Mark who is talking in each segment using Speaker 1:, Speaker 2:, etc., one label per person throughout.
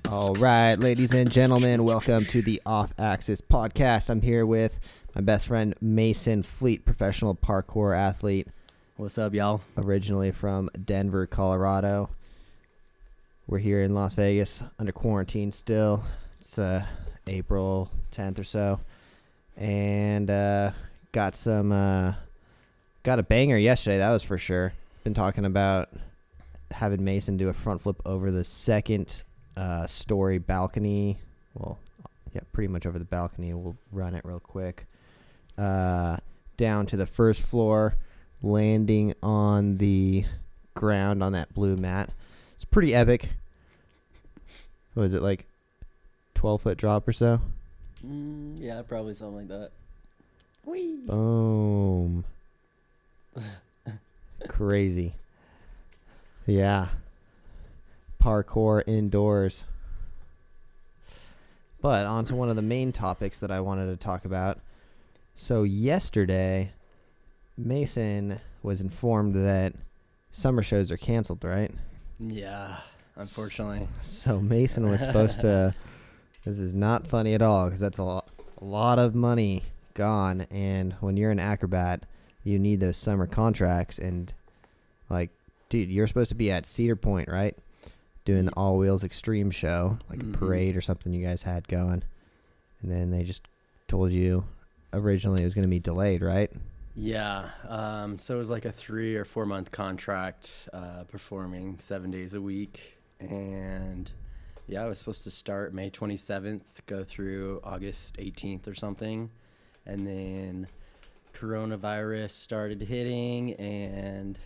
Speaker 1: All right, ladies and gentlemen, welcome to the Off Axis podcast. I'm here with my best friend Mason Fleet, professional parkour athlete.
Speaker 2: What's up, y'all?
Speaker 1: Originally from Denver, Colorado. We're here in Las Vegas under quarantine still. It's April 10th or so. And got a banger yesterday, that was for sure. Been talking about having Mason do a front flip over the second story balcony. Well, yeah, pretty much over the balcony. We'll run it real quick. Down to the first floor, landing on the ground on that blue mat. It's pretty epic. What is it, like 12-foot drop or so?
Speaker 2: Yeah, probably something like that. Whee!
Speaker 1: Boom. Crazy. Yeah. Parkour indoors. But on to one of the main topics that I wanted to talk about. So yesterday, Mason was informed that summer shows are canceled, right?
Speaker 2: Yeah, unfortunately.
Speaker 1: So Mason was supposed to... This is not funny at all because that's a lot of money gone. And when you're an acrobat, you need those summer contracts. And, like, dude, you're supposed to be at Cedar Point, right? Doing the All Wheels Extreme show, like a parade or something you guys had going. And then they just told you originally it was going to be delayed, right?
Speaker 2: Yeah. So it was like a 3 or 4 month contract, performing 7 days a week. And yeah, I was supposed to start May 27th, go through August 18th or something. And then coronavirus started hitting, and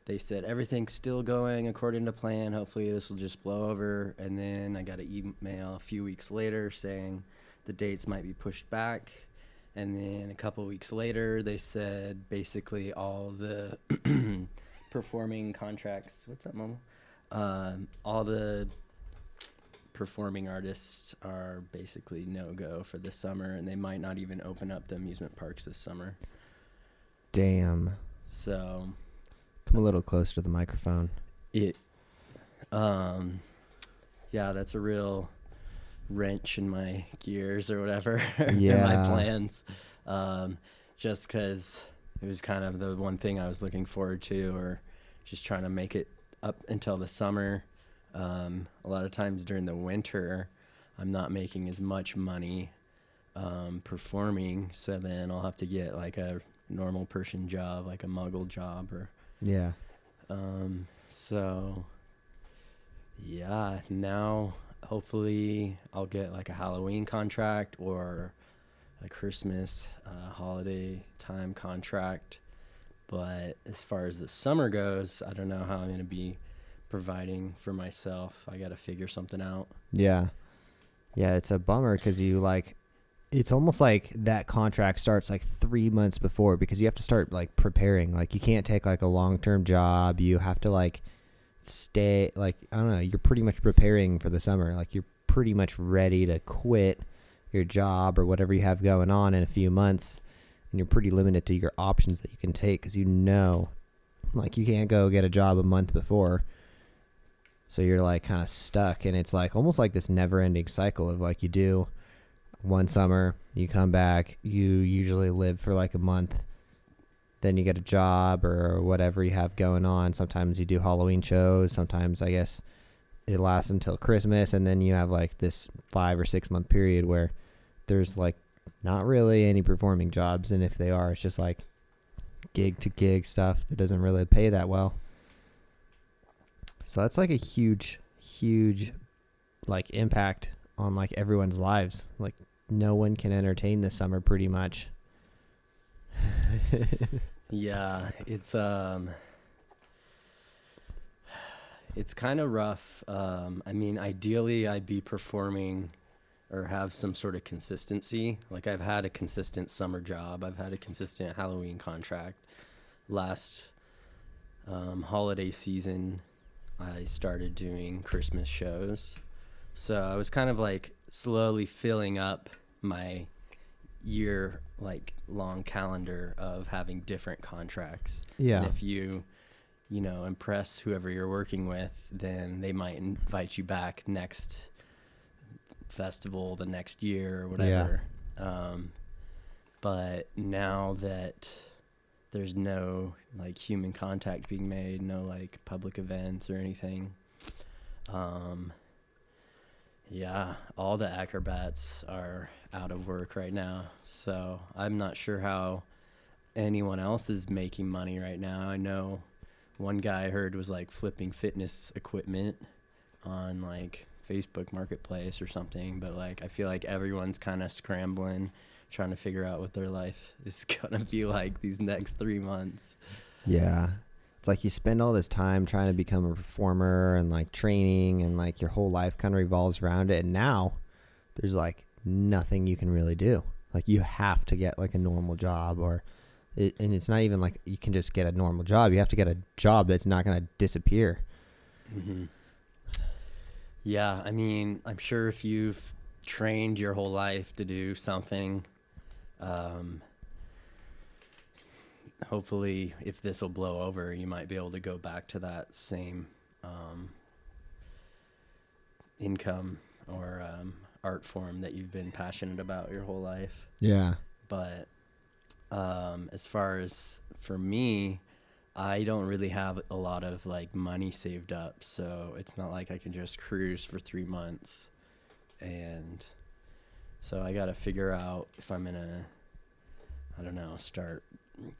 Speaker 2: they said everything's still going according to plan. Hopefully this will just blow over. And then I got an email a few weeks later saying the dates might be pushed back. And then a couple weeks later, they said basically all the performing contracts. What's up, Mama? All the performing artists are basically no-go for this summer, and they might not even open up the amusement parks this summer.
Speaker 1: Damn.
Speaker 2: So
Speaker 1: come a little closer to the microphone.
Speaker 2: Yeah, that's a real wrench in my gears or whatever.
Speaker 1: Yeah.
Speaker 2: In my plans. Just because it was kind of the one thing I was looking forward to, or just trying to make it up until the summer. A lot of times during the winter, I'm not making as much money performing, so then I'll have to get like a normal person job, like a muggle job, or
Speaker 1: Yeah.
Speaker 2: so yeah, now hopefully I'll get like a Halloween contract or a Christmas holiday time contract. But as far as the summer goes, I don't know how I'm going to be providing for myself. I got to figure something out.
Speaker 1: Yeah. Yeah, it's a bummer because it's almost like that contract starts like 3 months before, because you have to start like preparing. Like you can't take like a long-term job. You have to like stay, like, I don't know, you're pretty much preparing for the summer. Like you're pretty much ready to quit your job or whatever you have going on in a few months. And you're pretty limited to your options that you can take, because like you can't go get a job a month before. So you're like kind of stuck, and it's like almost like this never-ending cycle of like you do one summer, you come back, you usually live for like a month, then you get a job or whatever you have going on. Sometimes you do Halloween shows, sometimes I guess it lasts until Christmas, and then you have like this 5 or 6 month period where there's like not really any performing jobs, and if they are, it's just like gig to gig stuff that doesn't really pay that well. So that's like a huge like impact on like everyone's lives. Like no one can entertain this summer pretty much.
Speaker 2: Yeah, it's kind of rough. I mean, ideally I'd be performing or have some sort of consistency. Like I've had a consistent summer job. I've had a consistent Halloween contract. Last holiday season, I started doing Christmas shows. So I was kind of like slowly filling up my year like long calendar of having different contracts.
Speaker 1: Yeah.
Speaker 2: And if you impress whoever you're working with, then they might invite you back next festival the next year or whatever. But now that there's no like human contact being made, no like public events or anything, all the acrobats are out of work right now. So I'm not sure how anyone else is making money right now. I know one guy I heard was like flipping fitness equipment on like Facebook Marketplace or something, but like I feel like everyone's kind of scrambling, trying to figure out what their life is gonna be like these next 3 months.
Speaker 1: Yeah. It's like you spend all this time trying to become a performer and like training, and like your whole life kind of revolves around it, and now there's like nothing you can really do. Like you have to get like a normal job, and it's not even like you can just get a normal job. You have to get a job that's not going to disappear.
Speaker 2: Mm-hmm. Yeah, I mean, I'm sure if you've trained your whole life to do something, hopefully if this will blow over, you might be able to go back to that same income or art form that you've been passionate about your whole life.
Speaker 1: Yeah.
Speaker 2: But as far as for me, I don't really have a lot of like money saved up, so it's not like I can just cruise for 3 months. And so I got to figure out if I'm gonna, I don't know, start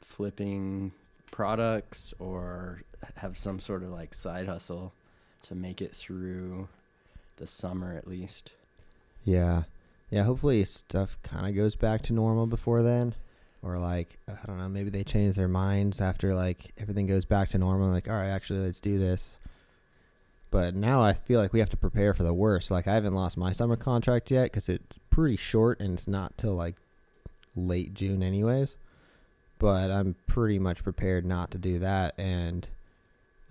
Speaker 2: flipping products or have some sort of like side hustle to make it through the summer at least.
Speaker 1: Yeah. Hopefully stuff kind of goes back to normal before then. Or like, I don't know, maybe they change their minds after like everything goes back to normal. Like, all right, actually, let's do this. But now I feel like we have to prepare for the worst. Like I haven't lost my summer contract yet because it's pretty short and it's not till like late June anyways. But I'm pretty much prepared not to do that. And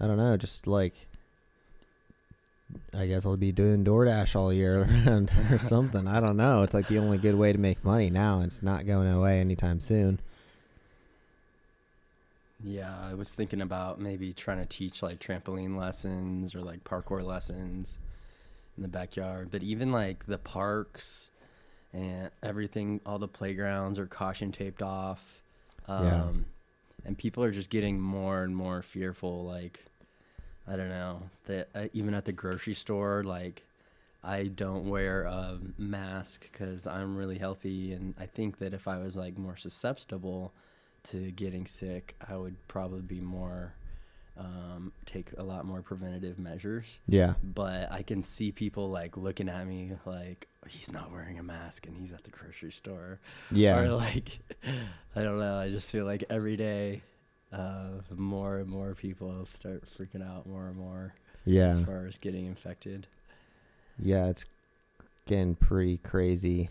Speaker 1: I don't know, just like, I guess I'll be doing DoorDash all year or something. I don't know. It's like the only good way to make money now. It's not going away anytime soon.
Speaker 2: Yeah, I was thinking about maybe trying to teach like trampoline lessons or like parkour lessons in the backyard. But even like the parks and everything, all the playgrounds are caution taped off. And people are just getting more and more fearful. Like, I don't know, that even at the grocery store, like I don't wear a mask because I'm really healthy. And I think that if I was like more susceptible to getting sick, I would probably be more, take a lot more preventative measures.
Speaker 1: Yeah.
Speaker 2: But I can see people like looking at me like, he's not wearing a mask and he's at the grocery store.
Speaker 1: Yeah.
Speaker 2: Or like, I don't know. I just feel like every day, more and more people start freaking out more and more.
Speaker 1: Yeah.
Speaker 2: As far as getting infected.
Speaker 1: Yeah, it's getting pretty crazy.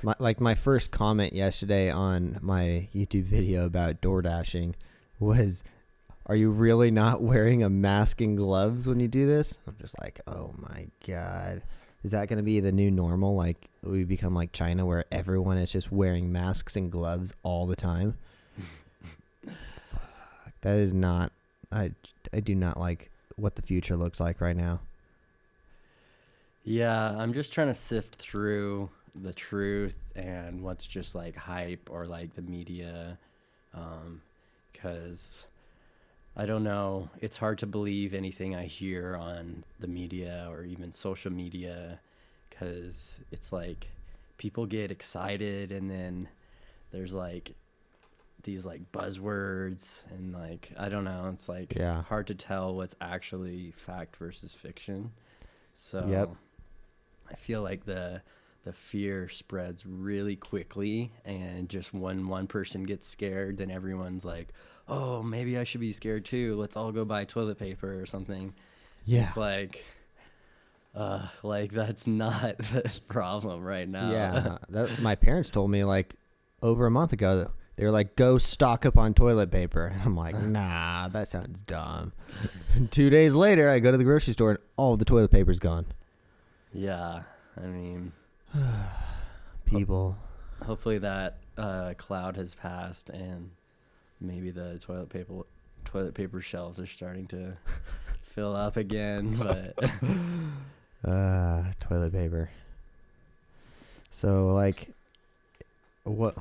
Speaker 1: My first comment yesterday on my YouTube video about door dashing was, are you really not wearing a mask and gloves when you do this? I'm just like, oh my God. Is that going to be the new normal? Like we become like China where everyone is just wearing masks and gloves all the time? Fuck, that is not, I do not like what the future looks like right now.
Speaker 2: Yeah, I'm just trying to sift through the truth and what's just like hype or like the media, because I don't know, it's hard to believe anything I hear on the media or even social media, because it's like people get excited and then there's like these like buzzwords and like I don't know, it's like hard to tell what's actually fact versus fiction. So I feel like the fear spreads really quickly, and just when one person gets scared, then everyone's like, oh, maybe I should be scared too. Let's all go buy toilet paper or something. Yeah. It's like that's not the problem right now.
Speaker 1: Yeah. My parents told me like over a month ago, they were like, go stock up on toilet paper. And I'm like, nah, that sounds dumb. And 2 days later, I go to the grocery store and all the toilet paper's gone.
Speaker 2: Yeah. I mean,
Speaker 1: people.
Speaker 2: Hopefully that cloud has passed and maybe the toilet paper shelves are starting to fill up again, but
Speaker 1: toilet paper. So like, what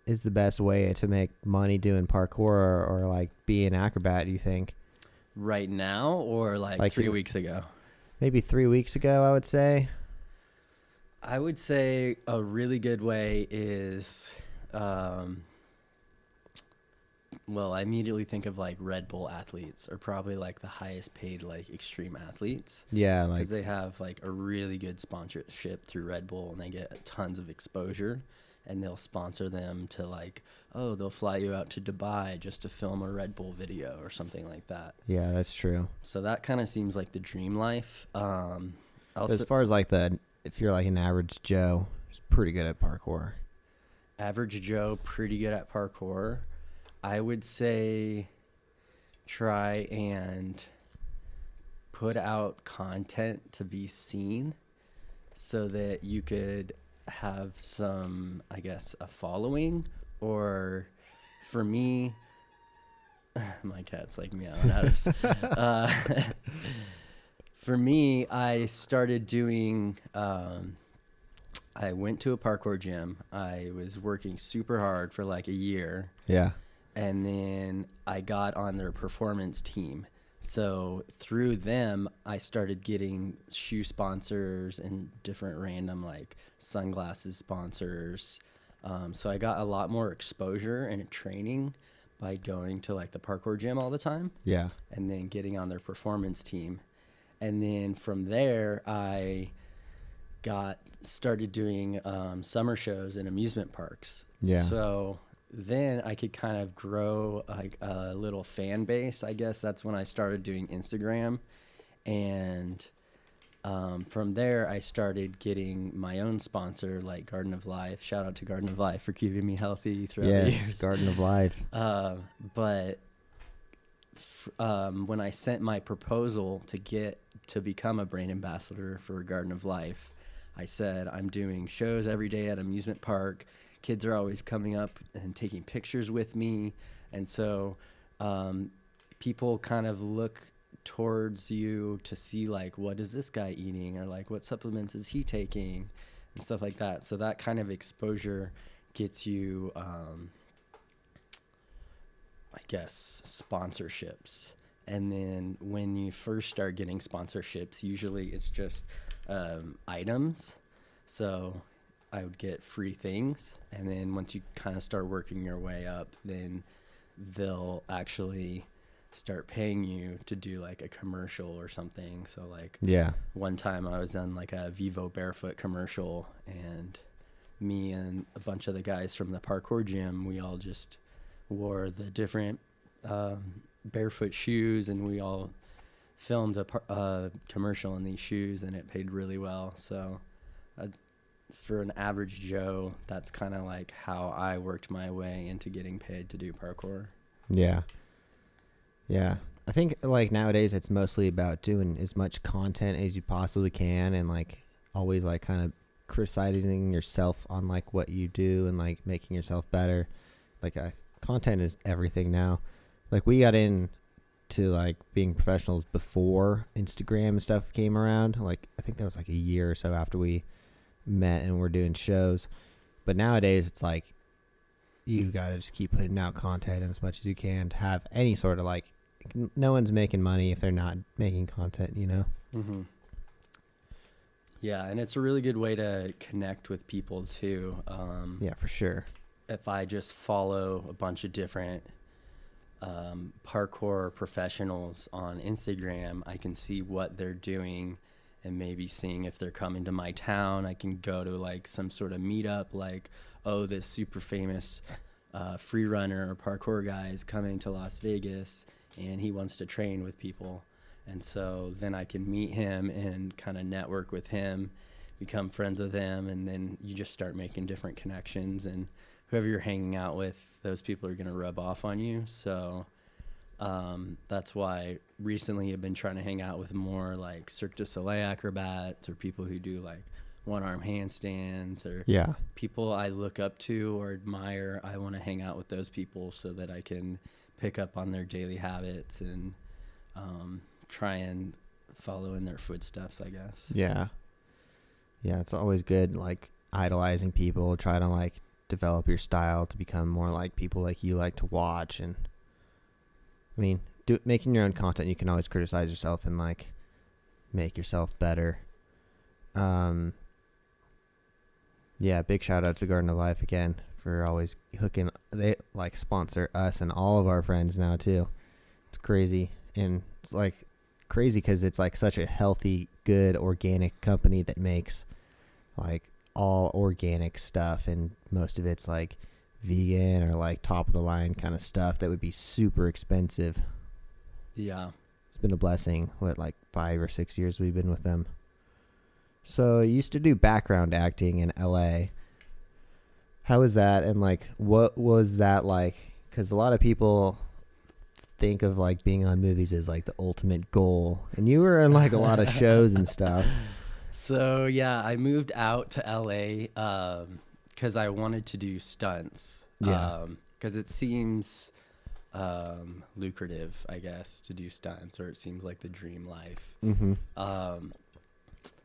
Speaker 1: is the best way to make money doing parkour or like be an acrobat, do you think?
Speaker 2: right now or like 3 weeks ago?
Speaker 1: Maybe 3 weeks ago, I would say.
Speaker 2: I would say a really good way is, well, I immediately think of like Red Bull athletes are probably like the highest paid like extreme athletes.
Speaker 1: Yeah, like
Speaker 2: Because they have like a really good sponsorship through Red Bull and they get tons of exposure, and they'll sponsor them to like, oh, they'll fly you out to Dubai just to film a Red Bull video or something like that.
Speaker 1: yeah, that's true.
Speaker 2: So that kind of seems like the dream life. Also,
Speaker 1: As far as like if you're like an average Joe, who's pretty good at parkour.
Speaker 2: average Joe, pretty good at parkour. I would say try and put out content to be seen so that you could have some, I guess, a following. Or for me, my cat's like meowing at us. For me, I started doing, I went to a parkour gym. I was working super hard for like a year.
Speaker 1: Yeah.
Speaker 2: And then I got on their performance team. So through them, I started getting shoe sponsors and different random like sunglasses sponsors. So I got a lot more exposure and training by going to like the parkour gym all the time.
Speaker 1: Yeah.
Speaker 2: And then getting on their performance team. And then from there, I started doing summer shows in amusement parks.
Speaker 1: Yeah.
Speaker 2: So then I could kind of grow like a little fan base, I guess. That's when I started doing Instagram. And from there, I started getting my own sponsor, like Garden of Life. Shout out to Garden of Life for keeping me healthy throughout the years.
Speaker 1: Garden of Life.
Speaker 2: But when I sent my proposal to become a brand ambassador for Garden of Life, I said, I'm doing shows every day at amusement park. Kids are always coming up and taking pictures with me. And so people kind of look towards you to see like, what is this guy eating? Or like, what supplements is he taking? And stuff like that. So that kind of exposure gets you, I guess, sponsorships. And then when you first start getting sponsorships, usually it's just items. So I would get free things. And then once you kind of start working your way up, then they'll actually start paying you to do like a commercial or something. So like one time I was on like a Vivo Barefoot commercial, and me and a bunch of the guys from the parkour gym, we all just wore the different barefoot shoes, and we all filmed a commercial in these shoes, and it paid really well. So for an average Joe, that's kind of like how I worked my way into getting paid to do parkour.
Speaker 1: Yeah. Yeah. I think like nowadays it's mostly about doing as much content as you possibly can, and like always like kind of criticizing yourself on like what you do and like making yourself better. Like content is everything now. Like we got into like being professionals before Instagram and stuff came around. Like I think that was like a year or so after we met and we're doing shows. But nowadays it's like you gotta just keep putting out content as much as you can to have any sort of like, no one's making money if they're not making content, you know?
Speaker 2: Mm-hmm. Yeah, and it's a really good way to connect with people too.
Speaker 1: Yeah, for sure.
Speaker 2: If I just follow a bunch of different parkour professionals on Instagram, I can see what they're doing and maybe seeing if they're coming to my town. I can go to like some sort of meetup, like, oh, this super famous free runner or parkour guy is coming to Las Vegas and he wants to train with people. And so then I can meet him and kind of network with him, become friends with him, and then you just start making different connections, and whoever you're hanging out with, those people are going to rub off on you. So that's why recently I've been trying to hang out with more like Cirque du Soleil acrobats, or people who do like one-arm handstands, or people I look up to or admire. I want to hang out with those people so that I can pick up on their daily habits and try and follow in their footsteps, I guess.
Speaker 1: Yeah. Yeah, it's always good, like, idolizing people, try to, like, develop your style to become more like people like you like to watch. And I mean, making your own content, you can always criticize yourself and, like, make yourself better. Yeah, big shout out to Garden of Life again for always hooking. They, like, sponsor us and all of our friends now too. It's crazy. And it's, like, crazy because it's, like, such a healthy, good, organic company that makes, like, all organic stuff, and most of it's, like, vegan or, like, top of the line kind of stuff that would be super expensive.
Speaker 2: Yeah.
Speaker 1: It's been a blessing. What, like 5 or 6 years we've been with them. So you used to do background acting in LA. How was that? And, like, what was that like? Because a lot of people think of, like, being on movies as, like, the ultimate goal, and you were in, like, a lot of shows and stuff.
Speaker 2: So yeah, I moved out to LA because I wanted to do stunts.
Speaker 1: Yeah.
Speaker 2: Because it seems lucrative, I guess, to do stunts, or it seems like the dream life.
Speaker 1: Mm-hmm.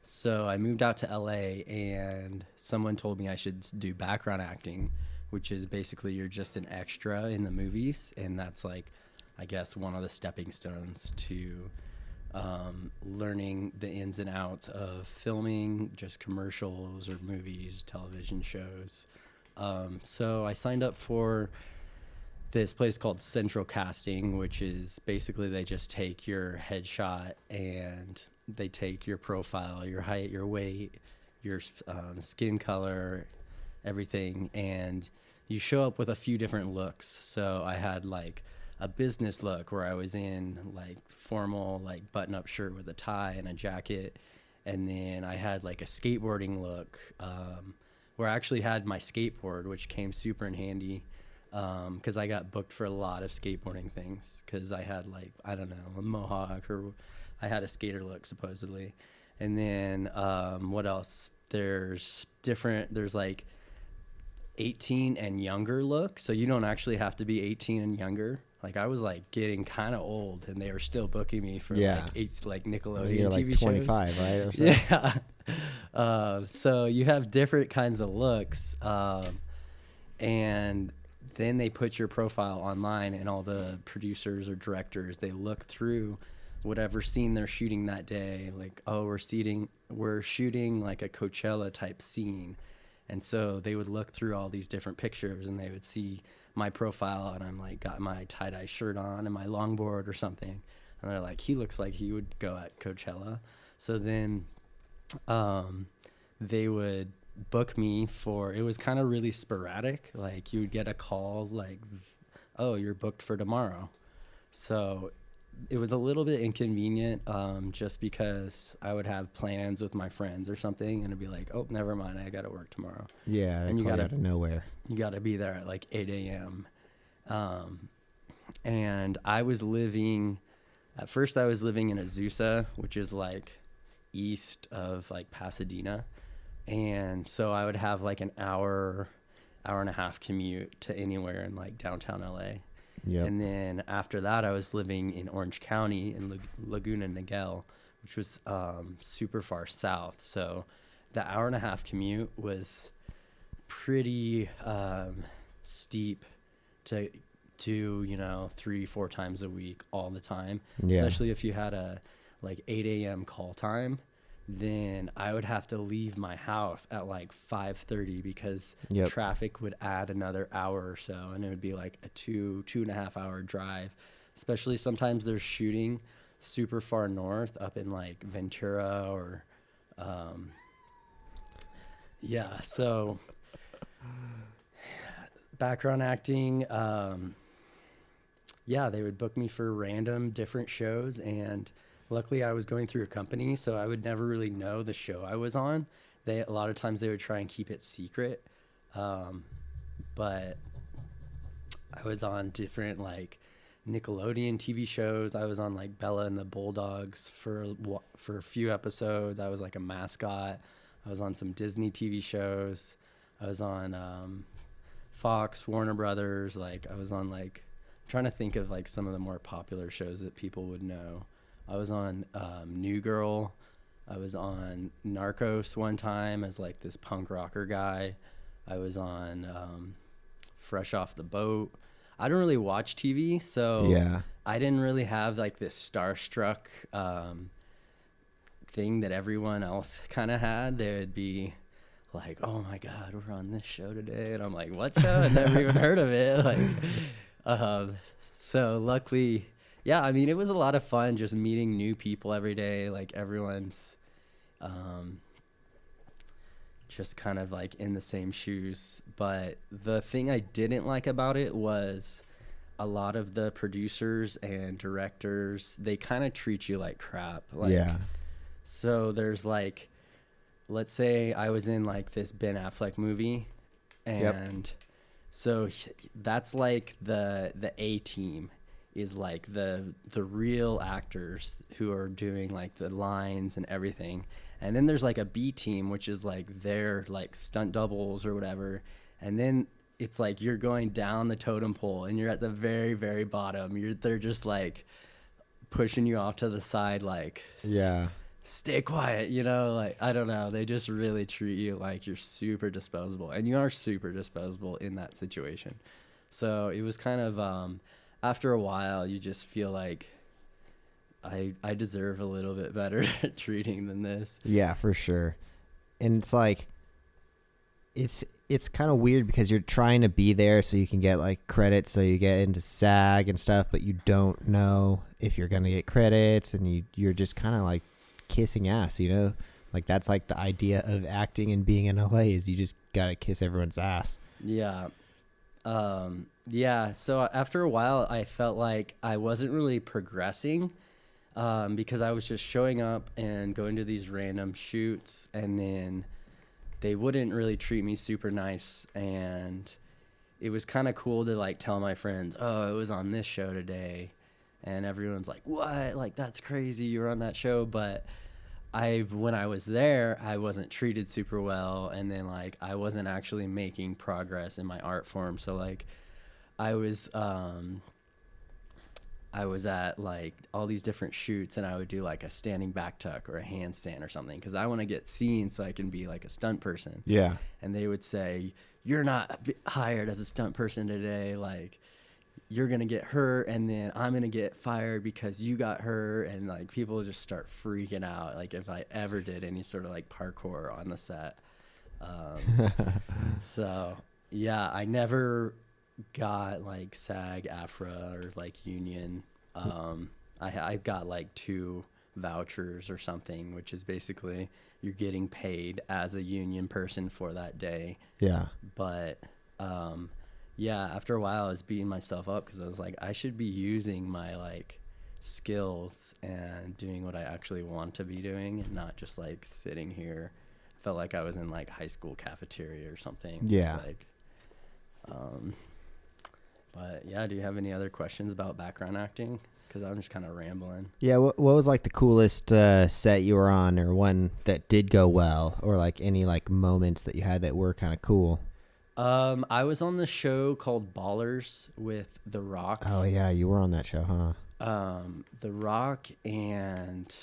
Speaker 2: So I moved out to LA, and someone told me I should do background acting, which is basically you're just an extra in the movies, and that's, like, I guess, one of the stepping stones to learning the ins and outs of filming, just commercials or movies, television shows. So I signed up for this place called Central Casting, which is basically they just take your headshot and they take your profile, your height, your weight, your skin color, everything, and you show up with a few different looks. So I had, like, a business look where I was in, like, formal, like, button-up shirt with a tie and a jacket, and then I had, like, a skateboarding look where I actually had my skateboard, which came super in handy because I got booked for a lot of skateboarding things because I had, like, I don't know, a mohawk, or I had a skater look supposedly. And then what else? There's like 18 and younger look, so you don't actually have to be 18 and younger. Like, I was, like, getting kind of old, and they were still booking me for like Nickelodeon
Speaker 1: You're,
Speaker 2: TV
Speaker 1: like,
Speaker 2: shows.
Speaker 1: 25, right? Or something?
Speaker 2: Yeah. So you have different kinds of looks, and then they put your profile online, and all the producers or directors, they look through whatever scene they're shooting that day. Like, oh, we're shooting like a Coachella type scene. And so they would look through all these different pictures, and they would see my profile, and I'm, like, got my tie-dye shirt on and my longboard or something. And they're like, he looks like he would go at Coachella. So then they would book me for, it was kind of really sporadic. Like, you would get a call like, oh, you're booked for tomorrow. So it was a little bit inconvenient just because I would have plans with my friends or something, and it'd be like, oh, never mind, I got to work tomorrow.
Speaker 1: Yeah, and you got out of nowhere.
Speaker 2: You got to be there at, like, 8 a.m. And I was living in Azusa, which is, like, east of, like, Pasadena. And so I would have, like, an hour and a half commute to anywhere in, like, downtown LA.
Speaker 1: Yep.
Speaker 2: And then after that, I was living in Orange County in Laguna Niguel, which was super far south. So the hour and a half commute was pretty steep to 3-4 times a week all the time. Yeah. Especially if you had a, like, 8 a.m. call time. Then I would have to leave my house at, like, 5:30 because traffic would add another hour or so, and it would be like a 2.5 hour drive. Especially sometimes they're shooting super far north up in, like, Ventura or so background acting, they would book me for random different shows, and luckily I was going through a company, so I would never really know the show I was on. A lot of times they would try and keep it secret, but I was on different, like, Nickelodeon TV shows. I was on, like, Bella and the Bulldogs for a few episodes. I was, like, a mascot. I was on some Disney TV shows. I was on Fox, Warner Brothers. Like, I was on, like, trying to think of like some of the more popular shows that people would know. I was on New Girl. I was on Narcos one time as like this punk rocker guy. I was on Fresh Off the Boat. I don't really watch TV, so
Speaker 1: Yeah.
Speaker 2: I didn't really have like this starstruck thing that everyone else kind of had. They would be like, "Oh my God, we're on this show today," and I'm like, "What show? I never even heard of it." So luckily, yeah. I mean, it was a lot of fun just meeting new people every day. Like everyone's just kind of like in the same shoes. But the thing I didn't like about it was a lot of the producers and directors, they kind of treat you like crap. Like,
Speaker 1: yeah.
Speaker 2: so there's like, let's say I was in like this Ben Affleck movie, and so that's like the A team is like the real actors who are doing like the lines and everything. And then there's like a B team, which is like their like stunt doubles or whatever. And then it's like you're going down the totem pole and you're at the very, very bottom. They're just like pushing you off to the side, like,
Speaker 1: Yeah.
Speaker 2: stay quiet, you know, like, I don't know. They just really treat you like you're super disposable, and you are super disposable in that situation. So it was kind of, after a while, you just feel like I deserve a little bit better treating than this.
Speaker 1: Yeah, for sure. And it's like, it's kind of weird because you're trying to be there so you can get like credits, so you get into SAG and stuff, but you don't know if you're gonna get credits, and you're just kind of like kissing ass, you know? Like that's like the idea of acting and being in LA is you just gotta kiss everyone's ass.
Speaker 2: Yeah. Yeah. So after a while, I felt like I wasn't really progressing, because I was just showing up and going to these random shoots, and then they wouldn't really treat me super nice. And it was kind of cool to like tell my friends, "Oh, it was on this show today." And everyone's like, "What? Like, that's crazy. You were on that show." But when I was there, I wasn't treated super well. And then like, I wasn't actually making progress in my art form. So like, I was at like all these different shoots, and I would do like a standing back tuck or a handstand or something, because I want to get seen so I can be like a stunt person.
Speaker 1: Yeah.
Speaker 2: And they would say, "You're not hired as a stunt person today. Like, you're going to get hurt, and then I'm going to get fired because you got hurt." And like, people just start freaking out. Like if I ever did any sort of like parkour on the set. So yeah, I never got like SAG, AFRA, or like union. I got like 2 vouchers or something, which is basically you're getting paid as a union person for that day.
Speaker 1: Yeah.
Speaker 2: But yeah, after a while I was beating myself up because I was like, I should be using my like skills and doing what I actually want to be doing, and not just like sitting here. Felt like I was in like high school cafeteria or something.
Speaker 1: Yeah.
Speaker 2: Just like, but yeah, do you have any other questions about background acting? Because I'm just kind of rambling.
Speaker 1: Yeah, what was like the coolest set you were on, or one that did go well, or like any like moments that you had that were kind of cool?
Speaker 2: I was on the show called Ballers with The Rock.
Speaker 1: Oh yeah, you were on that show, huh?
Speaker 2: The Rock and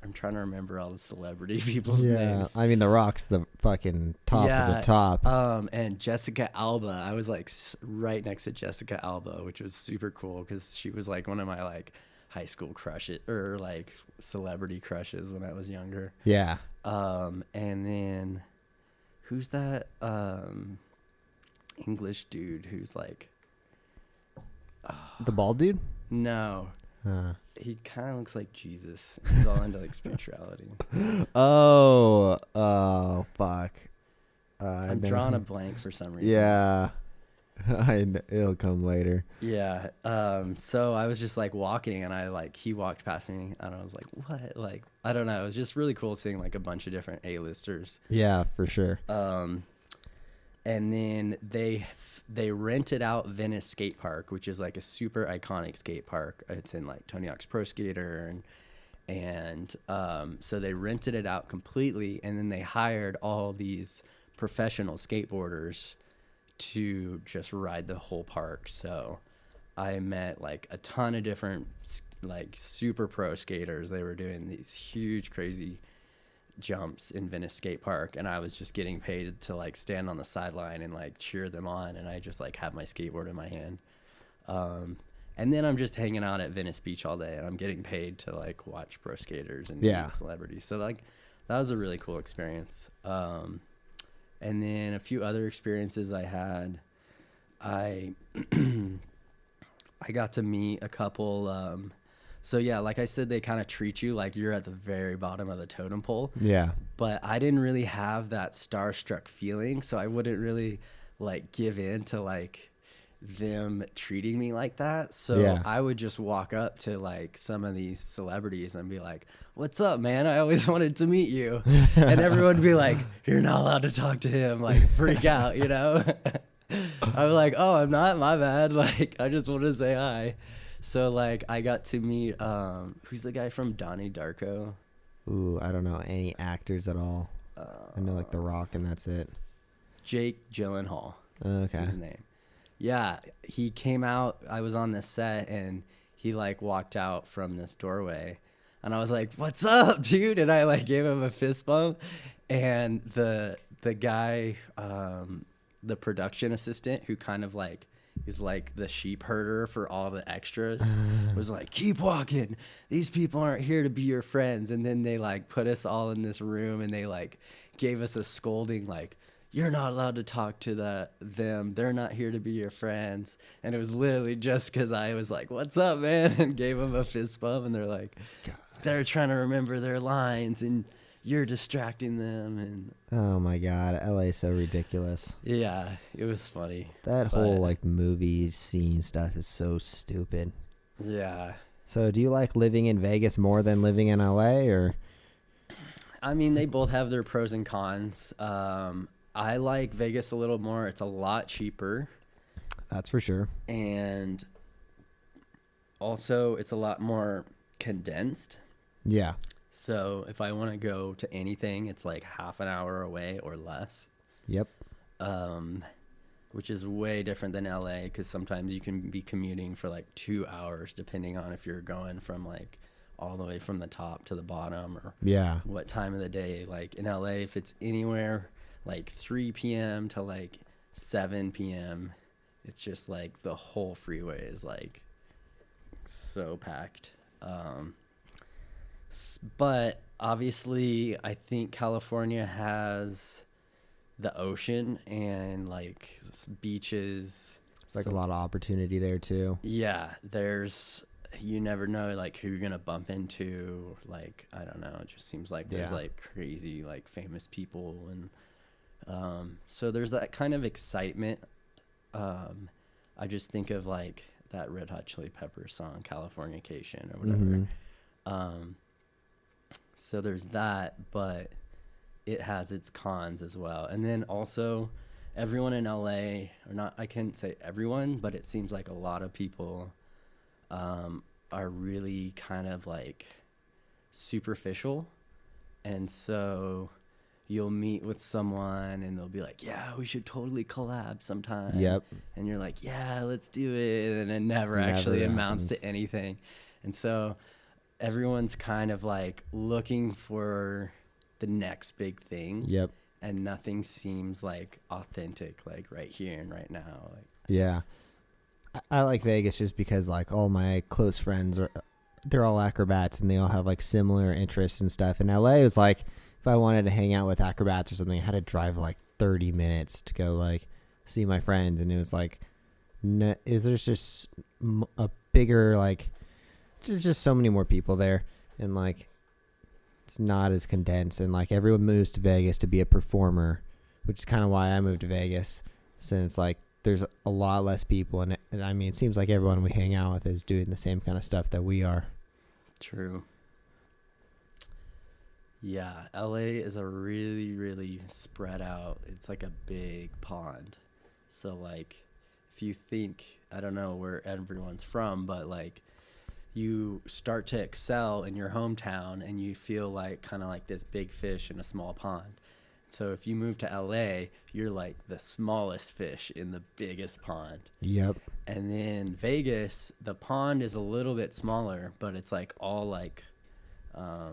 Speaker 2: I'm trying to remember all the celebrity people's names.
Speaker 1: I mean, The Rock's the fucking top of the top.
Speaker 2: And Jessica Alba. I was like right next to Jessica Alba, which was super cool because she was like one of my like high school crushes or like celebrity crushes when I was younger.
Speaker 1: Yeah.
Speaker 2: And then who's that English dude who's like
Speaker 1: The bald dude?
Speaker 2: no. He kind of looks like Jesus. He's all into like spirituality.
Speaker 1: Oh, fuck.
Speaker 2: I'm drawing a blank for some reason.
Speaker 1: Yeah. It'll come later.
Speaker 2: Yeah. So I was just like walking, and he walked past me, and I was like, what? Like, I don't know. It was just really cool seeing like a bunch of different A-listers.
Speaker 1: Yeah, for sure.
Speaker 2: And then they rented out Venice Skate Park, which is like a super iconic skate park. It's in like Tony Hawk's Pro Skater, and so they rented it out completely, and then they hired all these professional skateboarders to just ride the whole park. So I met like a ton of different like super pro skaters. They were doing these huge crazy jumps in Venice skate park, and I was just getting paid to like stand on the sideline and like cheer them on, and I just like have my skateboard in my hand. And then I'm just hanging out at Venice Beach all day, and I'm getting paid to like watch pro skaters and meet celebrities. So like that was a really cool experience. And then a few other experiences I had, I got to meet a couple. So yeah, like I said, they kind of treat you like you're at the very bottom of the totem pole.
Speaker 1: Yeah.
Speaker 2: But I didn't really have that starstruck feeling, so I wouldn't really like give in to like them treating me like that. So I would just walk up to like some of these celebrities and be like, "What's up, man? I always wanted to meet you." And everyone would be like, "You're not allowed to talk to him," like freak out, you know? I was like, "Oh, I'm not, my bad. Like, I just want to say hi." So like I got to meet who's the guy from Donnie Darko?
Speaker 1: Ooh, I don't know any actors at all. I know like The Rock, and that's it.
Speaker 2: Jake Gyllenhaal.
Speaker 1: Okay.
Speaker 2: That's his name. Yeah, he came out. I was on this set, and he like walked out from this doorway, and I was like, "What's up, dude?" And I like gave him a fist bump, and the guy, the production assistant, who kind of like is like the sheep herder for all the extras, was like, "Keep walking. These people aren't here to be your friends." And then they like put us all in this room, and they like gave us a scolding, like, "You're not allowed to talk to them. They're not here to be your friends." And it was literally just because I was like, "What's up, man?" and gave them a fist bump, and they're like, "They're trying to remember their lines, and you're distracting them." And
Speaker 1: oh my God, LA is so ridiculous.
Speaker 2: yeah, it was funny.
Speaker 1: That whole like movie scene stuff is so stupid.
Speaker 2: Yeah.
Speaker 1: So do you like living in Vegas more than living in LA, or?
Speaker 2: I mean, they both have their pros and cons. I like Vegas a little more. It's a lot cheaper.
Speaker 1: That's for sure.
Speaker 2: And also, it's a lot more condensed.
Speaker 1: Yeah.
Speaker 2: So if I want to go to anything, it's like half an hour away or less.
Speaker 1: Yep.
Speaker 2: Which is way different than LA, because sometimes you can be commuting for like 2 hours, depending on if you're going from like all the way from the top to the bottom, or what time of the day. Like in LA, if it's anywhere like 3 p.m. to like 7 p.m., it's just like the whole freeway is like so packed. But obviously, I think California has the ocean and like beaches.
Speaker 1: It's like a lot of opportunity there too.
Speaker 2: Yeah, you never know like who you're gonna bump into. Like, I don't know, it just seems like there's like crazy like famous people, and so there's that kind of excitement. I just think of like that Red Hot Chili Peppers song, Californication, or whatever. So there's that, but it has its cons as well. And then also, everyone in LA, or not, I can't say everyone, but it seems like a lot of people are really kind of like superficial. And so you'll meet with someone and they'll be like, "Yeah, we should totally collab sometime."
Speaker 1: Yep.
Speaker 2: And you're like, "Yeah, let's do it." And it never actually amounts to anything. And so everyone's kind of like looking for the next big thing.
Speaker 1: Yep.
Speaker 2: And nothing seems like authentic, like right here and right now. Like,
Speaker 1: yeah. I like Vegas just because like all my close friends they're all acrobats, and they all have like similar interests and stuff. In LA, it was like if I wanted to hang out with acrobats or something, I had to drive like 30 minutes to go like see my friends, and it was like there's just a bigger like there's just so many more people there, and like it's not as condensed, and like everyone moves to Vegas to be a performer, which is kind of why I moved to Vegas. So it's like there's a lot less people, and I mean it seems like everyone we hang out with is doing the same kind of stuff that we are. True.
Speaker 2: Yeah, LA is a really, really spread out. It's like a big pond. So like if you think, I don't know where everyone's from, but like you start to excel in your hometown and you feel like kind of like this big fish in a small pond. So if you move to LA, you're like the smallest fish in the biggest pond.
Speaker 1: Yep.
Speaker 2: And then Vegas, the pond is a little bit smaller, but it's like all like, I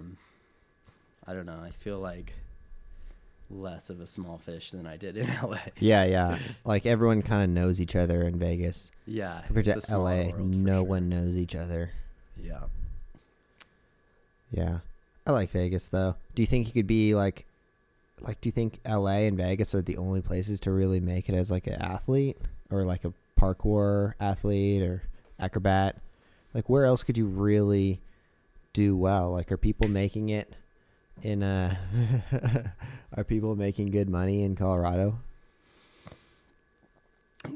Speaker 2: don't know. I feel like less of a small fish than I did in LA.
Speaker 1: Yeah. Like everyone kind of knows each other in Vegas.
Speaker 2: Yeah.
Speaker 1: Compared
Speaker 2: it's a
Speaker 1: to
Speaker 2: smaller
Speaker 1: LA,
Speaker 2: world for
Speaker 1: no
Speaker 2: sure.
Speaker 1: one knows each other.
Speaker 2: Yeah.
Speaker 1: Yeah. I like Vegas though. Do you think you could be like do you think LA and Vegas are the only places to really make it as like an athlete or like a parkour athlete or acrobat? Like where else could you really do well? Like are people making it in are people making good money in Colorado?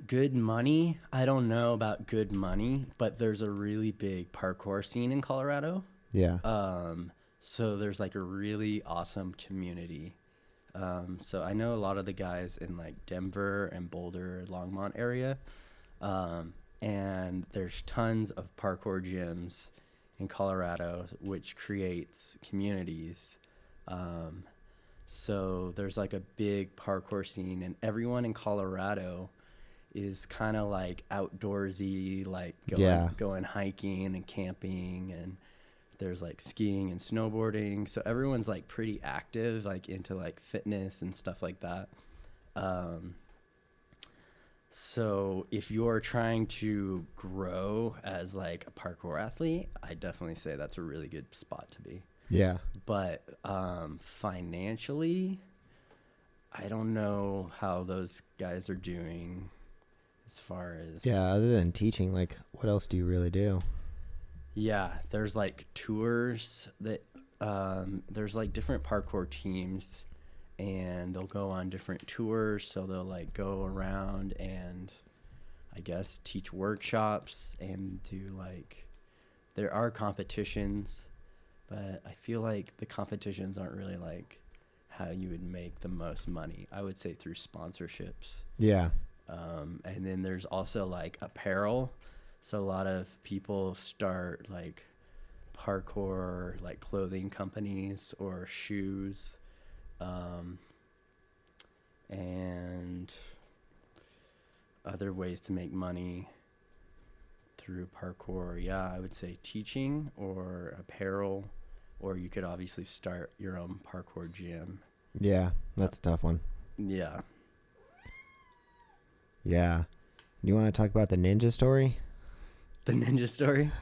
Speaker 2: Good money? I don't know about good money, but there's a really big parkour scene in Colorado.
Speaker 1: Yeah.
Speaker 2: So there's like a really awesome community. So I know a lot of the guys in like Denver and Boulder, Longmont area. And there's tons of parkour gyms in Colorado, which creates communities. So there's like a big parkour scene, and everyone in Colorado is kind of like outdoorsy, like going hiking and camping, and there's like skiing and snowboarding. So everyone's like pretty active, like into like fitness and stuff like that. So if you're trying to grow as like a parkour athlete, I definitely say that's a really good spot to be.
Speaker 1: Yeah.
Speaker 2: But financially, I don't know how those guys are doing as far as...
Speaker 1: Yeah, other than teaching, like what else do you really do?
Speaker 2: Yeah, there's like tours that there's like different parkour teams, and they'll go on different tours. So they'll like go around and I guess teach workshops and do like, there are competitions, but I feel like the competitions aren't really like how you would make the most money. I would say through sponsorships.
Speaker 1: Yeah.
Speaker 2: And then there's also like apparel. So a lot of people start like parkour, like clothing companies or shoes, and other ways to make money through parkour. Yeah, I would say teaching or apparel, or you could obviously start your own parkour gym.
Speaker 1: Yeah, that's a tough one.
Speaker 2: Yeah.
Speaker 1: Yeah. You want to talk about the ninja story?
Speaker 2: The ninja story?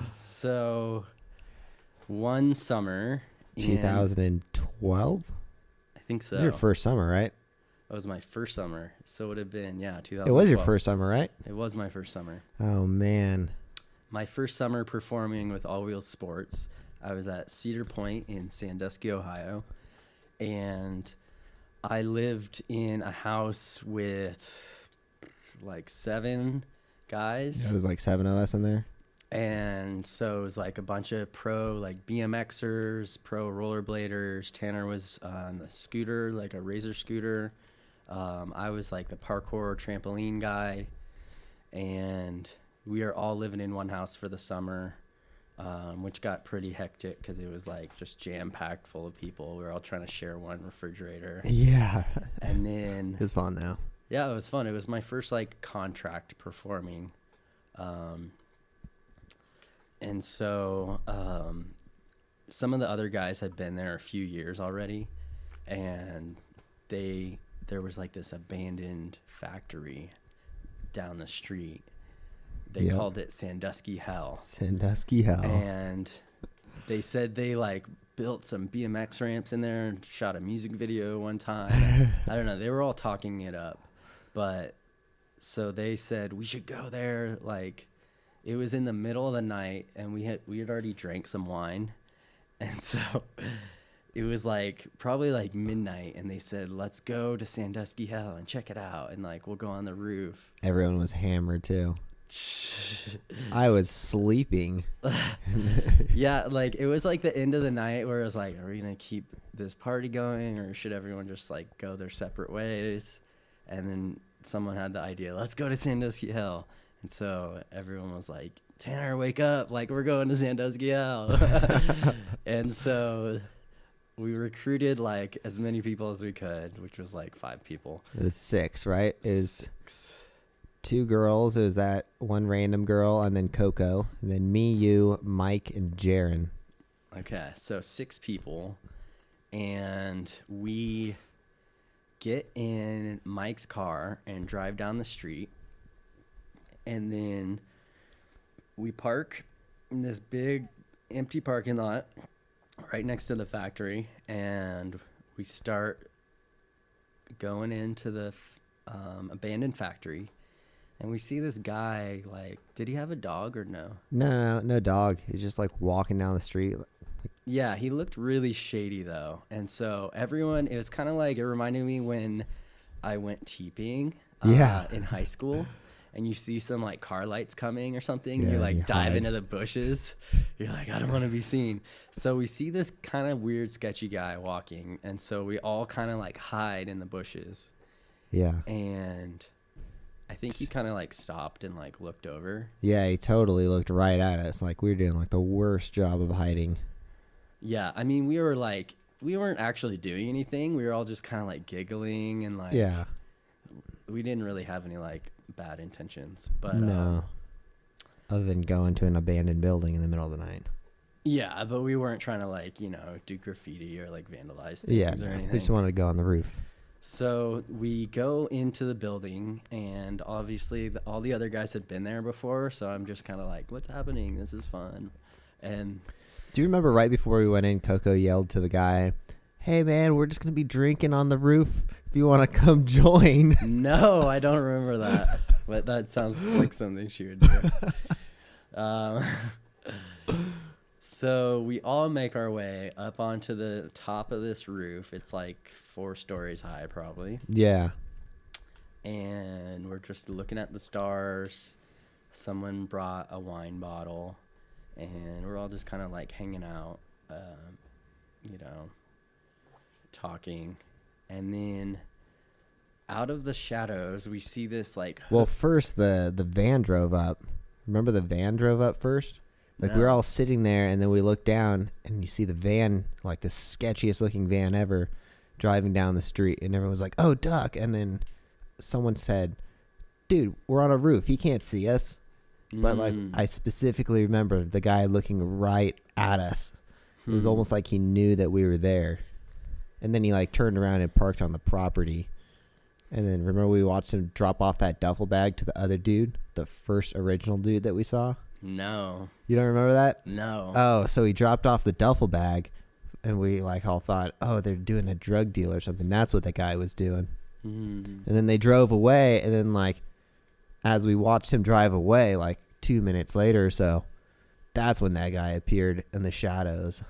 Speaker 2: So one summer in,
Speaker 1: 2012?
Speaker 2: I think so.
Speaker 1: It was your first summer, right?
Speaker 2: That was my first summer. So it would have been, 2012.
Speaker 1: It was your first summer, right?
Speaker 2: It was my first summer.
Speaker 1: Oh, man.
Speaker 2: My first summer performing with All Wheel Sports. I was at Cedar Point in Sandusky, Ohio. And I lived in a house with like 7 guys.
Speaker 1: It was like 7 of us in there.
Speaker 2: And so it was like a bunch of pro like BMXers, pro rollerbladers. Tanner was on the scooter, like a razor scooter. I was like the parkour trampoline guy. And we are all living in one house for the summer, which got pretty hectic because it was like just jam-packed full of people. We were all trying to share one refrigerator.
Speaker 1: Yeah.
Speaker 2: And then...
Speaker 1: It was fun, though.
Speaker 2: Yeah, it was fun. It was my first like contract performing. And so some of the other guys had been there a few years already, and there was like this abandoned factory down the street. They called it Sandusky Hell.
Speaker 1: Sandusky Hell.
Speaker 2: And they said they like built some BMX ramps in there and shot a music video one time. I don't know. They were all talking it up. But so they said we should go there. Like it was in the middle of the night, and we had already drank some wine. And so it was like probably like midnight, and they said, let's go to Sandusky Hell and check it out. And like, we'll go on the roof.
Speaker 1: Everyone was hammered too. I was sleeping.
Speaker 2: Yeah, like it was like the end of the night where it was like, are we gonna keep this party going, or should everyone just like go their separate ways? And then someone had the idea, let's go to Sandusky Hell. And so everyone was like, Tanner, wake up, like we're going to Sandusky Hell. And so we recruited like as many people as we could, which was like 5 people.
Speaker 1: It was 6, right? It was
Speaker 2: 6.
Speaker 1: 2 girls. It was that one random girl, and then Coco, and then me, you, Mike, and Jaron.
Speaker 2: Okay, so 6 people, and we get in Mike's car and drive down the street, and then we park in this big empty parking lot right next to the factory, and we start going into the abandoned factory, and we see this guy. Like, did he have a dog or no?
Speaker 1: No dog. He's just like walking down the street.
Speaker 2: Yeah, he looked really shady though. And so everyone, it was kind of like, it reminded me when I went TPing in high school, and you see some like car lights coming or something, and you like dive into the bushes. You're like, I don't want to be seen. So we see this kind of weird, sketchy guy walking, and so we all kind of like hide in the bushes.
Speaker 1: Yeah.
Speaker 2: And I think he kind of like stopped and like looked over.
Speaker 1: Yeah, he totally looked right at us, like we were doing like the worst job of hiding.
Speaker 2: Yeah, I mean, we weren't actually doing anything. We were all just kind of like giggling and like,
Speaker 1: yeah,
Speaker 2: we didn't really have any like bad intentions, but
Speaker 1: no, other than going to an abandoned building in the middle of the night.
Speaker 2: Yeah, but we weren't trying to like, do graffiti or like vandalize things or anything.
Speaker 1: We just wanted to go on the roof.
Speaker 2: So we go into the building, and obviously all the other guys had been there before, so I'm just kind of like, what's happening? This is fun. And
Speaker 1: do you remember right before we went in, Coco yelled to the guy, hey man, we're just going to be drinking on the roof if you want to come join?
Speaker 2: No, I don't remember that, but that sounds like something she would do. So we all make our way up onto the top of this roof. It's like 4 stories high, probably.
Speaker 1: Yeah.
Speaker 2: And we're just looking at the stars. Someone brought a wine bottle, and we're all just kind of like hanging out, talking. And then out of the shadows, we see this like...
Speaker 1: Well, first the van drove up. Remember the van drove up first? Like, we were all sitting there, and then we looked down, and you see the van, like the sketchiest looking van ever, driving down the street, and everyone was like, oh, duck. And then someone said, dude, we're on a roof. He can't see us. But, like, I specifically remember the guy looking right at us. It was almost like he knew that we were there. And then he, like, turned around and parked on the property. And then, remember we watched him drop off that duffel bag to the other dude, the first original dude that we saw?
Speaker 2: No.
Speaker 1: You don't remember that?
Speaker 2: No.
Speaker 1: Oh, so he dropped off the duffel bag, and we like all thought, oh, they're doing a drug deal or something. That's what that guy was doing. And then they drove away, and then like as we watched him drive away, like 2 minutes later or so, that's when that guy appeared in the shadows.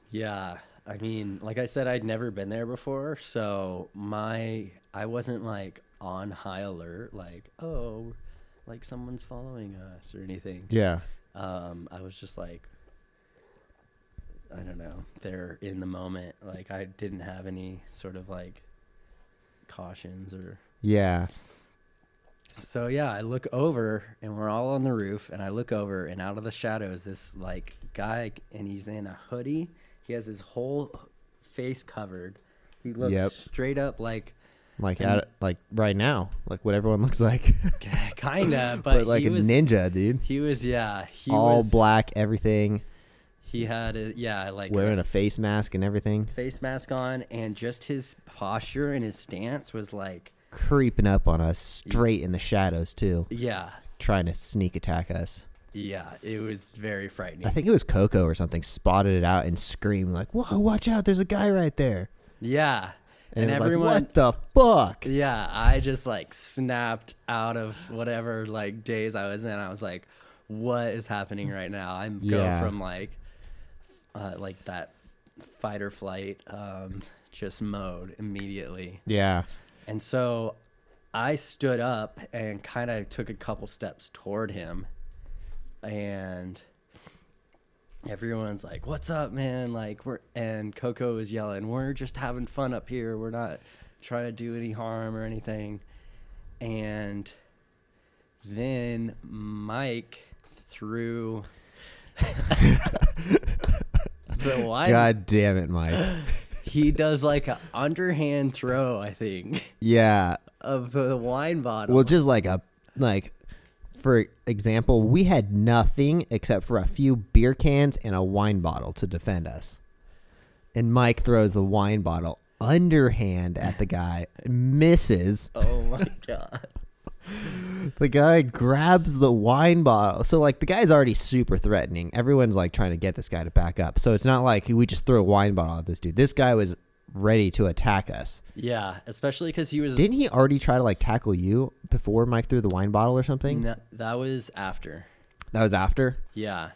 Speaker 2: Yeah. I mean, like I said, I'd never been there before, so I wasn't like on high alert, like, oh, like someone's following us or anything.
Speaker 1: Yeah.
Speaker 2: I was just like, I don't know, they're in the moment. Like, I didn't have any sort of like cautions or...
Speaker 1: Yeah.
Speaker 2: So yeah, I look over, and we're all on the roof, and I look over, and out of the shadows, this like guy, and he's in a hoodie. He has his whole face covered. He looks straight up like right now, like what everyone looks like. Kinda, but
Speaker 1: like
Speaker 2: he was,
Speaker 1: ninja, dude.
Speaker 2: He was, yeah. He
Speaker 1: all
Speaker 2: was,
Speaker 1: black, everything.
Speaker 2: He had like
Speaker 1: wearing a face mask and everything.
Speaker 2: Face mask on, and just his posture and his stance was like
Speaker 1: creeping up on us straight in the shadows too.
Speaker 2: Yeah.
Speaker 1: Trying to sneak attack us.
Speaker 2: Yeah, it was very frightening.
Speaker 1: I think it was Coco or something spotted it out and screamed like, whoa, watch out, there's a guy right there.
Speaker 2: Yeah.
Speaker 1: And everyone, like, what the fuck?
Speaker 2: Yeah, I just like snapped out of whatever like daze I was in. I was like, what is happening right now? I'm go from like that fight or flight just mode immediately.
Speaker 1: Yeah.
Speaker 2: And so I stood up and kind of took a couple steps toward him, and everyone's like, what's up, man? Like, and Coco was yelling, we're just having fun up here. We're not trying to do any harm or anything. And then Mike threw the wine.
Speaker 1: God damn it, Mike.
Speaker 2: He does like an underhand throw, I think,
Speaker 1: Yeah.
Speaker 2: of the wine bottle.
Speaker 1: Well, just for example, we had nothing except for a few beer cans and a wine bottle to defend us. And Mike throws the wine bottle underhand at the guy, misses.
Speaker 2: Oh my God.
Speaker 1: The guy grabs the wine bottle. So, like, the guy's already super threatening. Everyone's, like, trying to get this guy to back up. So it's not like we just threw a wine bottle at this dude. This guy was ready to attack us.
Speaker 2: Yeah, especially because he was...
Speaker 1: Didn't he already try to, like, tackle you before Mike threw the wine bottle or something?
Speaker 2: No, that was after.
Speaker 1: That was after?
Speaker 2: Yeah.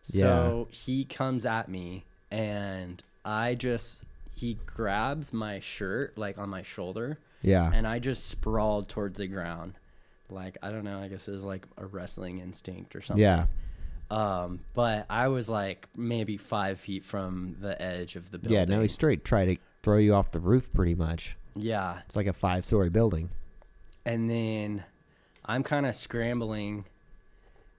Speaker 2: So he comes at me, and he grabs my shirt, like, on my shoulder.
Speaker 1: Yeah.
Speaker 2: And I just sprawled towards the ground. Like, I don't know, I guess it was like a wrestling instinct or something.
Speaker 1: Yeah.
Speaker 2: But I was like maybe 5 feet from the edge of the building.
Speaker 1: Yeah, no, he straight tried to throw you off the roof pretty much.
Speaker 2: Yeah.
Speaker 1: It's like a 5-story building.
Speaker 2: And then I'm kind of scrambling,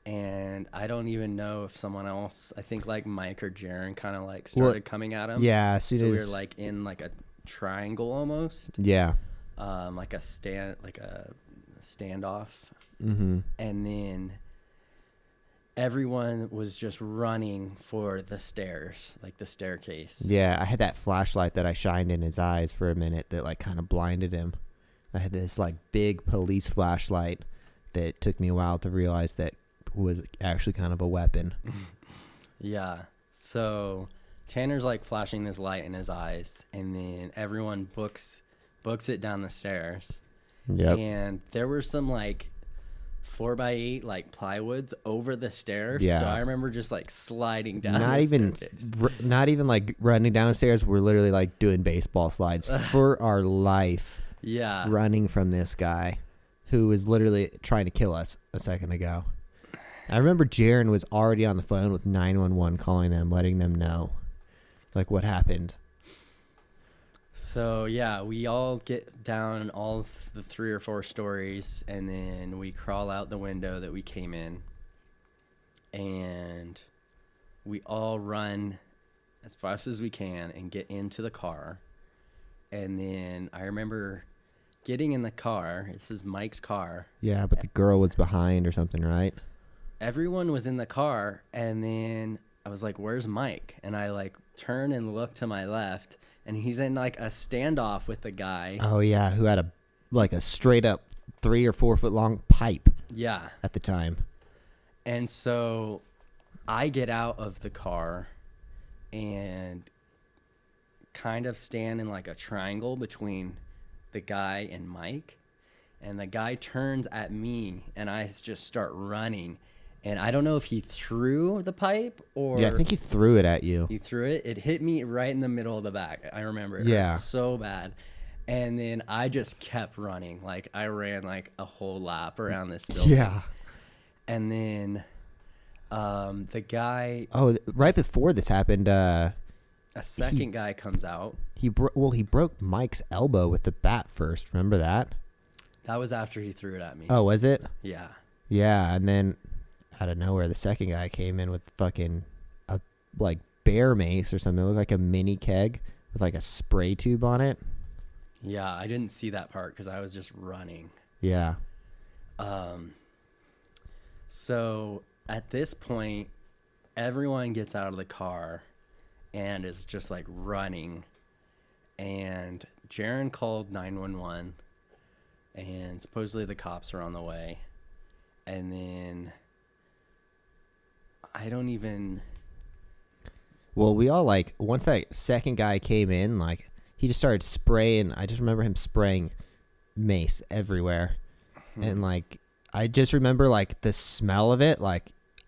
Speaker 2: and I don't even know if someone else, I think like Mike or Jaron kind of like started coming at him.
Speaker 1: Yeah, as soon
Speaker 2: so
Speaker 1: as...
Speaker 2: we were like in like a triangle almost.
Speaker 1: Yeah.
Speaker 2: Like a standoff.
Speaker 1: Mm-hmm.
Speaker 2: And then everyone was just running for the stairs, like the staircase.
Speaker 1: Yeah, I had that flashlight that I shined in his eyes for a minute that like kind of blinded him. I had this like big police flashlight that took me a while to realize that was actually kind of a weapon.
Speaker 2: Yeah. So Tanner's like flashing this light in his eyes, and then everyone books it down the stairs.
Speaker 1: Yep.
Speaker 2: And there were some like 4x8 like plywoods over the stairs.
Speaker 1: Yeah.
Speaker 2: So I remember just like sliding down.
Speaker 1: Not even like running downstairs. We're literally like doing baseball slides for our life.
Speaker 2: Yeah.
Speaker 1: Running from this guy who was literally trying to kill us a second ago. I remember Jaron was already on the phone with 911 calling them, letting them know like what happened.
Speaker 2: So yeah, we all get down all the 3 or 4 stories, and then we crawl out the window that we came in, and we all run as fast as we can and get into the car. And then I remember getting in the car. This is Mike's car.
Speaker 1: Yeah, but the girl was behind or something, right?
Speaker 2: Everyone was in the car, and then I was like, where's Mike? And I like turn and look to my left, and he's in like a standoff with the guy.
Speaker 1: Oh yeah, who had a straight up 3 or 4 foot long pipe.
Speaker 2: Yeah.
Speaker 1: At the time.
Speaker 2: And so I get out of the car and kind of stand in like a triangle between the guy and Mike. And the guy turns at me, and I just start running. And I don't know if he threw the pipe or...
Speaker 1: Yeah, I think he threw it at you.
Speaker 2: He threw it. It hit me right in the middle of the back. I remember it hurt so bad. And then I just kept running. Like, I ran like a whole lap around this building.
Speaker 1: Yeah.
Speaker 2: And then the guy...
Speaker 1: Oh, right before this happened...
Speaker 2: a second guy comes out.
Speaker 1: He broke Mike's elbow with the bat first. Remember that?
Speaker 2: That was after he threw it at me.
Speaker 1: Oh, was it?
Speaker 2: Yeah.
Speaker 1: Yeah, and then out of nowhere, the second guy came in with fucking a like bear mace or something. It looked like a mini keg with like a spray tube on it.
Speaker 2: Yeah, I didn't see that part because I was just running.
Speaker 1: Yeah.
Speaker 2: So at this point, everyone gets out of the car and is just like running. And Jaron called 911, and supposedly the cops are on the way. And then I don't even...
Speaker 1: Well, we all like, once that second guy came in, like, he just started spraying. I just remember him spraying mace everywhere. And like, I just remember like the smell of it, like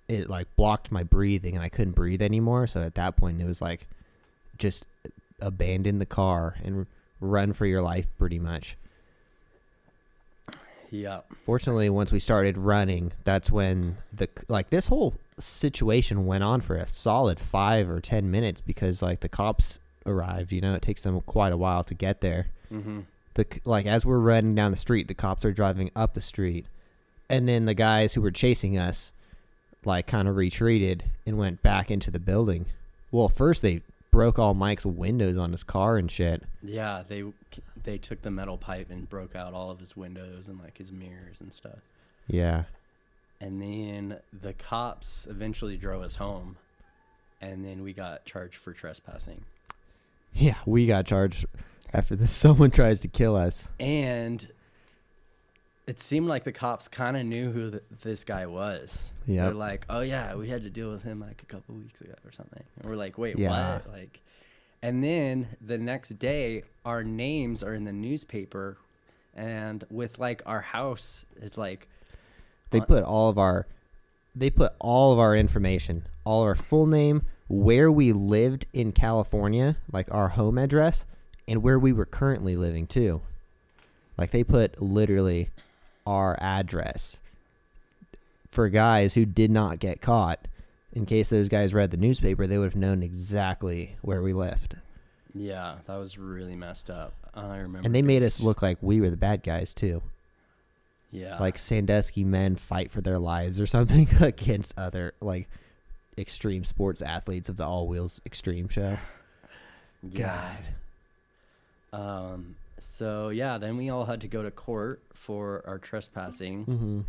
Speaker 1: it like blocked my breathing and I couldn't breathe anymore. So at that point it was like, just abandon the car and run for your life pretty much.
Speaker 2: Yeah.
Speaker 1: Fortunately, once we started running, that's when this whole situation went on for a solid 5 or 10 minutes because like the cops arrived. You know, it takes them quite a while to get there.
Speaker 2: Mm-hmm.
Speaker 1: As we're running down the street, the cops are driving up the street, and then the guys who were chasing us like kind of retreated and went back into the building Well, first they broke all Mike's windows on his car and shit.
Speaker 2: Yeah, they took the metal pipe and broke out all of his windows and like his mirrors and stuff.
Speaker 1: Yeah.
Speaker 2: And then the cops eventually drove us home, and then we got charged for trespassing.
Speaker 1: Yeah, we got charged after this. Someone tries to kill us.
Speaker 2: And it seemed like the cops kind of knew who this guy was.
Speaker 1: Yeah.
Speaker 2: They're like, oh, yeah, we had to deal with him like a couple weeks ago or something. And we're like, wait,
Speaker 1: Yeah.
Speaker 2: what? Like, and then the next day, our names are in the newspaper, and with like our house, it's like,
Speaker 1: They put all of our information, all our full name, where we lived in California, like our home address, and where we were currently living too. Like they put literally our address for guys who did not get caught. In case those guys read the newspaper, they would have known exactly where we lived.
Speaker 2: yeah, that was really messed up. I remember.
Speaker 1: And they made us look like we were the bad guys too.
Speaker 2: Yeah.
Speaker 1: Like Sandusky men fight for their lives or something against other like extreme sports athletes of the All Wheels Extreme show.
Speaker 2: Yeah.
Speaker 1: God.
Speaker 2: So yeah, then we all had to go to court for our trespassing.
Speaker 1: Mm-hmm.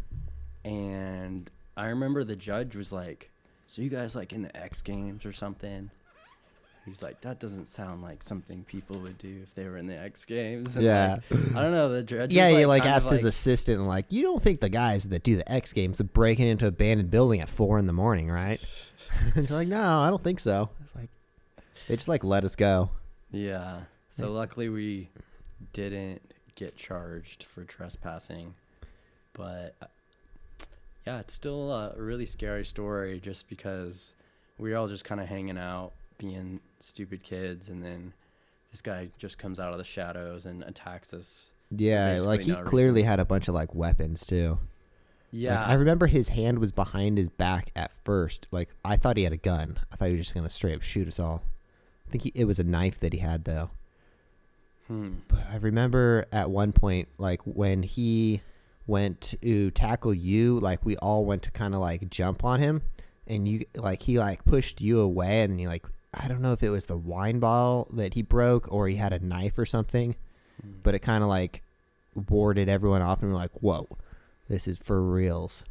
Speaker 2: And I remember the judge was like, so you guys like in the X Games or something? He's like, that doesn't sound like something people would do if they were in the X Games. And
Speaker 1: Yeah.
Speaker 2: like, I don't know. The judge
Speaker 1: Yeah,
Speaker 2: was
Speaker 1: he like
Speaker 2: kind of
Speaker 1: asked his assistant, like, you don't think the guys that do the X Games are breaking into an abandoned building at 4 a.m, right? And they're like, no, I don't think so. It's like they just like let us go.
Speaker 2: Yeah. So luckily we didn't get charged for trespassing. But yeah, it's still a really scary story just because we were all just kind of hanging out, being stupid kids, and then this guy just comes out of the shadows and attacks us.
Speaker 1: Yeah, like he clearly had a bunch of like weapons too.
Speaker 2: Yeah.
Speaker 1: Like, I remember his hand was behind his back at first. Like I thought he had a gun. I thought he was just gonna straight up shoot us all. I think it was a knife that he had though. But I remember at one point, like when he went to tackle you, like we all went to kind of like jump on him, and you like he like pushed you away, and he like I don't know if it was the wine bottle that he broke or he had a knife or something, but it kind of like warded everyone off, and we're like, whoa, this is for reals.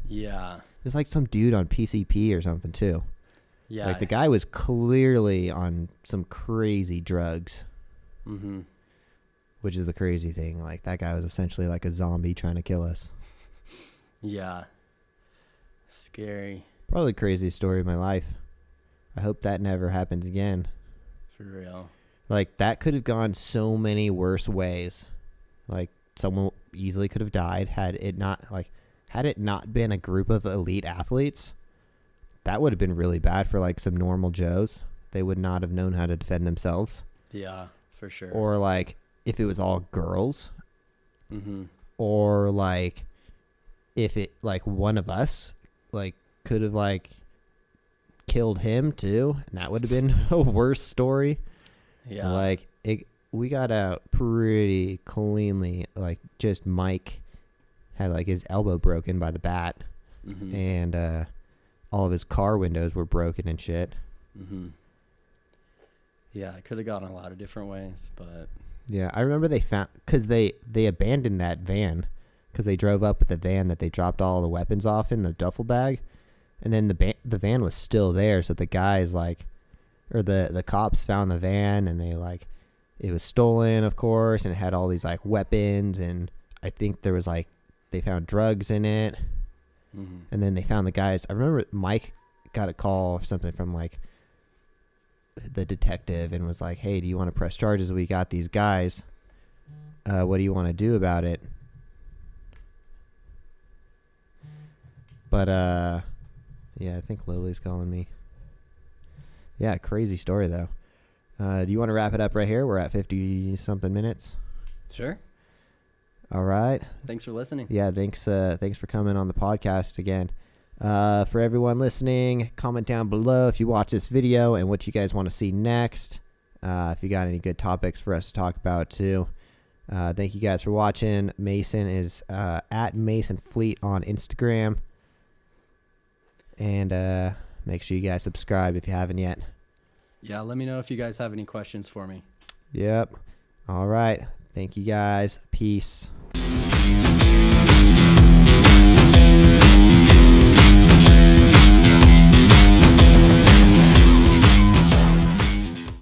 Speaker 2: Yeah.
Speaker 1: It's like some dude on PCP or something too.
Speaker 2: Yeah.
Speaker 1: Like the guy was clearly on some crazy drugs.
Speaker 2: Mm-hmm.
Speaker 1: Which is the crazy thing. Like that guy was essentially like a zombie trying to kill us.
Speaker 2: Yeah. Scary.
Speaker 1: Probably the craziest story of my life. I hope that never happens again.
Speaker 2: For real.
Speaker 1: Like that could have gone so many worse ways. Like someone easily could have died had it not been a group of elite athletes. That would have been really bad for like some normal Joes. They would not have known how to defend themselves.
Speaker 2: Yeah, for sure.
Speaker 1: Or like if it was all girls.
Speaker 2: Mm-hmm.
Speaker 1: Or like if it like one of us like could have like killed him too, and that would have been a worse story.
Speaker 2: Yeah.
Speaker 1: Like we got out pretty cleanly. Like just Mike had like his elbow broken by the bat,
Speaker 2: Mm-hmm.
Speaker 1: and all of his car windows were broken and shit.
Speaker 2: Mm-hmm. Yeah, it could have gone a lot of different ways, but
Speaker 1: Yeah, I remember they found because they abandoned that van because they drove up with the van that they dropped all the weapons off in the duffel bag, and then the van was still there. So the guys like, or the cops found the van, and they like, it was stolen, of course, and it had all these like weapons, and I think there was like they found drugs in it,
Speaker 2: mm-hmm.
Speaker 1: and then they found the guys. I remember Mike got a call or something from like the detective and was like, hey, do you want to press charges? We got these guys. What do you want to do about it? But yeah, I think Lily's calling me. Yeah, crazy story though. Do you want to wrap it up right here? We're at 50 something minutes.
Speaker 2: Sure.
Speaker 1: All right.
Speaker 2: Thanks for listening.
Speaker 1: Yeah, thanks for coming on the podcast again. For everyone listening, comment down below if you watch this video and what you guys want to see next. If you got any good topics for us to talk about too. Thank you guys for watching. Mason is at Mason Fleet on Instagram. And Make sure you guys subscribe if you haven't yet.
Speaker 2: Yeah, let me know if you guys have any questions for me.
Speaker 1: Yep. All right. Thank you guys. Peace.